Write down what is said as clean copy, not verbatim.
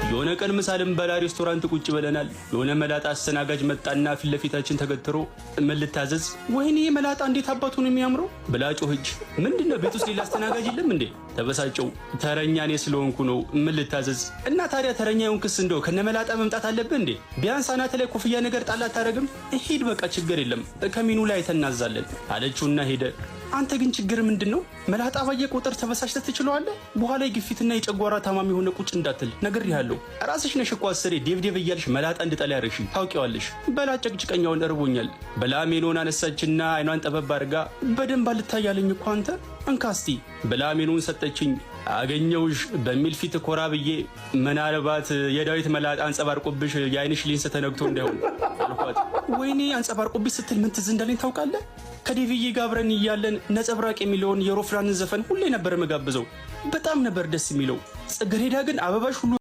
የሆነ ቀን ምሳልን በላ ሬስቶራንት ቁጭ ብለናል። የሆነ መላጣ አስተናጋጅ መጣና ፊት ለፊታችን ተገትሮ ምን ልታዘዝ? ወይኔ መላጣ እንዴት አባቱ ነው የሚያምረው ብላ ጮኸች። ምንድነው ቤት ውስጥ ሌላ አስተናጋጅ የለም እንዴ? ተበሳጨው። ተረኛ እኔ ስለሆንኩ ነው ምን ልታዘዝ? እና ታዲያ ተረኛ የሆንክስ እንደው ከነመላጣ መምጣት አለብህ እንዴ? ቢያንስ አናት ላይ ኮፍያ ነገር ጣል አታረግም? ሂድ በቃ ችግር የለም ከሚኑ ላይ ተናዛለን አለችውና ሄደ። አንተ ግን ችግር ምንድነው? መላጣ ባየ ቁጥር ተበሳሽተህ ትችለዋለህ። በኋላ የግፊትና የጨጓራ ታማሚ ሆነ ቁጭ እንዳትል ነግሬሃለሁ። ራስሽ ነሽ እኮ አስሬ ዴቭ እያልሽ መላጣ እንድጠላ ያረግሽ ታውቂዋለሽ። በላ ጨቅጭቀኛውን እርቦኛል ብላ ሜኖን አነሳችና አይኗን ጠበብ አድርጋ በደንብ አልታያለኝ እኮ አንተ እንካስቲ ብላ ሜኖን ሰጠችኝ። አገኘውሽ በሚል ፊት ኮራ ብዬ ምናልባት የዳዊት መላጣ አንጸባርቆብሽ የአይንሽ ሊንስ ተነግቶ እንዳይሆን አልኳት። ወይኔ አንጸባርቆብሽ ስትል ምን ትዝ እንዳለኝ ታውቃለህ? ከዴቪዬ ጋር አብረን እያለን ነጸብራቅ የሚለውን የሮፍራንን ዘፈን ሁሌ ነበር መጋብዘው። በጣም ነበር ደስ የሚለው። ጽጌረዳ ግን አበባሽ ሁሉ